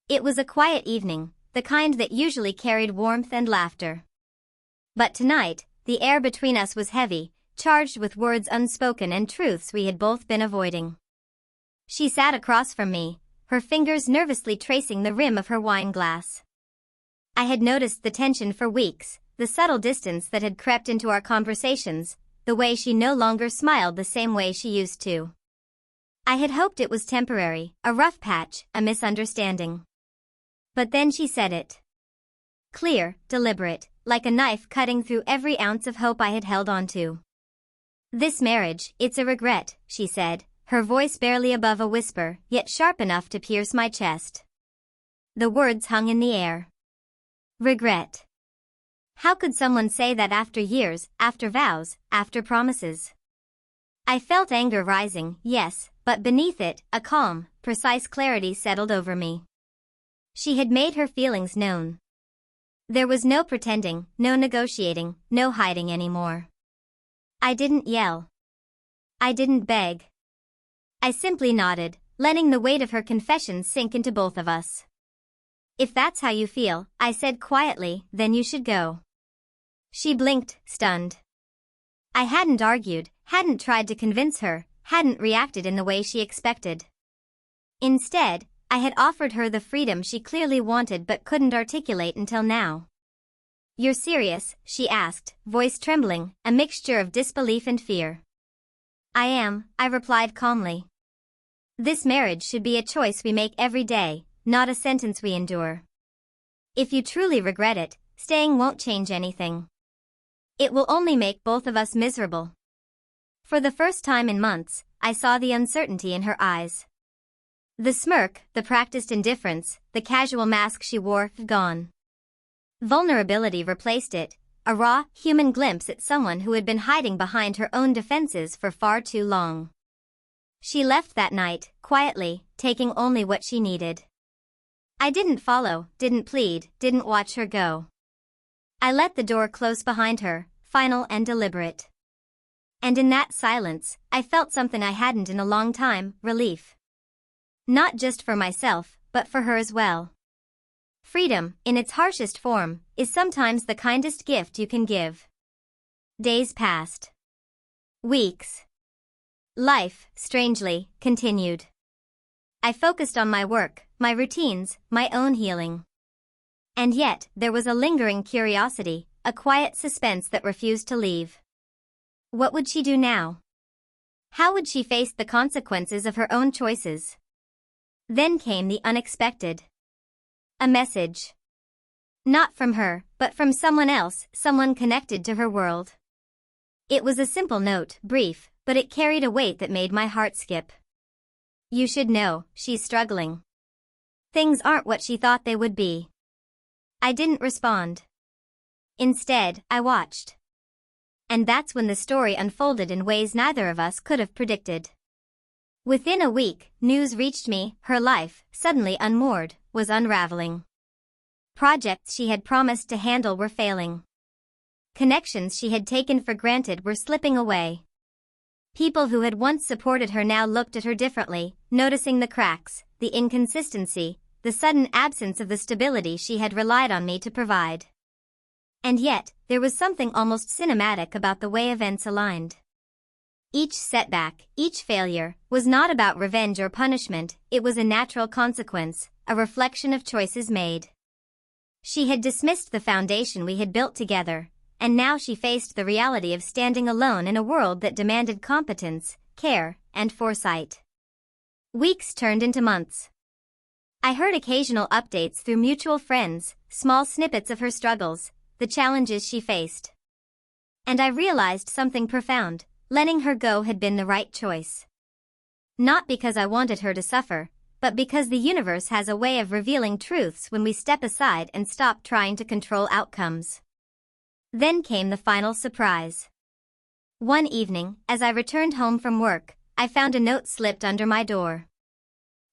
It was a quiet evening, the kind that usually carried warmth and laughter. But tonight, the air between us was heavy, charged with words unspoken and truths we had both been avoiding. She sat across from me, her fingers nervously tracing the rim of her wine glass. I had noticed the tension for weeks, the subtle distance that had crept into our conversations, the way she no longer smiled the same way she used to. I had hoped it was temporary, a rough patch, a misunderstanding. But then she said it. Clear, deliberate, like a knife cutting through every ounce of hope I had held onto. "This marriage, it's a regret," she said, her voice barely above a whisper, yet sharp enough to pierce my chest. The words hung in the air. Regret. How could someone say that after years, after vows, after promises? I felt anger rising, yes, but beneath it, a calm, precise clarity settled over me. She had made her feelings known. There was no pretending, no negotiating, no hiding anymore. I didn't yell. I didn't beg. I simply nodded, letting the weight of her confession sink into both of us. "If that's how you feel," I said quietly, "then you should go." She blinked, stunned. I hadn't argued, hadn't tried to convince her, hadn't reacted in the way she expected. Instead, I had offered her the freedom she clearly wanted but couldn't articulate until now. "You're serious?" she asked, voice trembling, a mixture of disbelief and fear. "I am," I replied calmly. "This marriage should be a choice we make every day, not a sentence we endure. If you truly regret it, staying won't change anything. It will only make both of us miserable." For the first time in months, I saw the uncertainty in her eyes. The smirk, the practiced indifference, the casual mask she wore, gone. Vulnerability replaced it, a raw, human glimpse at someone who had been hiding behind her own defenses for far too long. She left that night, quietly, taking only what she needed. I didn't follow, didn't plead, didn't watch her go. I let the door close behind her, final and deliberate. And in that silence, I felt something I hadn't in a long time, relief. Not just for myself, but for her as well. Freedom, in its harshest form, is sometimes the kindest gift you can give. Days passed. Weeks. Life, strangely, continued. I focused on my work, my routines, my own healing. And yet, there was a lingering curiosity, a quiet suspense that refused to leave. What would she do now? How would she face the consequences of her own choices? Then came the unexpected. A message. Not from her, but from someone else, someone connected to her world. It was a simple note, brief, but it carried a weight that made my heart skip. "You should know, she's struggling. Things aren't what she thought they would be." I didn't respond. Instead, I watched. And that's when the story unfolded in ways neither of us could have predicted. Within a week, news reached me, her life, suddenly unmoored, was unraveling. Projects she had promised to handle were failing. Connections she had taken for granted were slipping away. People who had once supported her now looked at her differently, noticing the cracks, the inconsistency, the sudden absence of the stability she had relied on me to provide. And yet, there was something almost cinematic about the way events aligned. Each setback, each failure, was not about revenge or punishment, it was a natural consequence, a reflection of choices made. She had dismissed the foundation we had built together, and now she faced the reality of standing alone in a world that demanded competence, care, and foresight. Weeks turned into months. I heard occasional updates through mutual friends, small snippets of her struggles, the challenges she faced. And I realized something profound. Letting her go had been the right choice. Not because I wanted her to suffer, but because the universe has a way of revealing truths when we step aside and stop trying to control outcomes. Then came the final surprise. One evening, as I returned home from work, I found a note slipped under my door.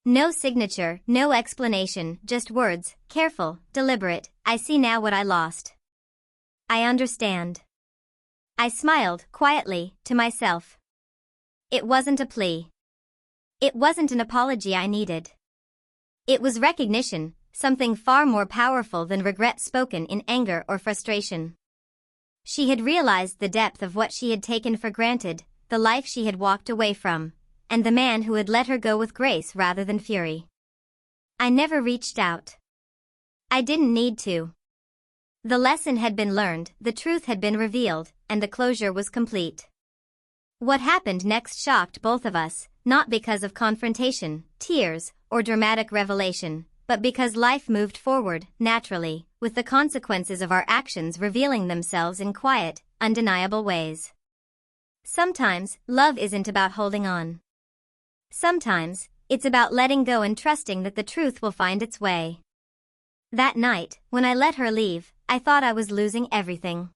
No signature, no explanation, just words, careful, deliberate, "I see now what I lost. I understand." I smiled, quietly, to myself. It wasn't a plea. It wasn't an apology I needed. It was recognition, something far more powerful than regret spoken in anger or frustration. She had realized the depth of what she had taken for granted, the life she had walked away from, and the man who had let her go with grace rather than fury. I never reached out. I didn't need to. The lesson had been learned, the truth had been revealed, and the closure was complete. What happened next shocked both of us, not because of confrontation, tears, or dramatic revelation, but because life moved forward, naturally, with the consequences of our actions revealing themselves in quiet, undeniable ways. Sometimes, love isn't about holding on. Sometimes, it's about letting go and trusting that the truth will find its way. That night, when I let her leave, I thought I was losing everything.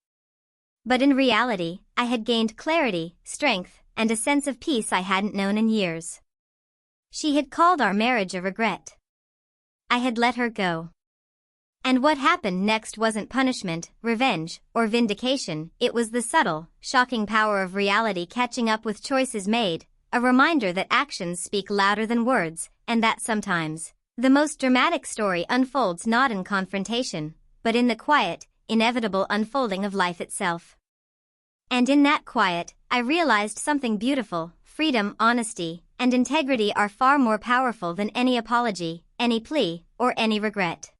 But in reality, I had gained clarity, strength, and a sense of peace I hadn't known in years. She had called our marriage a regret. I had let her go. And what happened next wasn't punishment, revenge, or vindication, it was the subtle, shocking power of reality catching up with choices made, a reminder that actions speak louder than words, and that sometimes, the most dramatic story unfolds not in confrontation, but in the quiet, inevitable unfolding of life itself. And in that quiet, I realized something beautiful: freedom, honesty, and integrity are far more powerful than any apology, any plea, or any regret.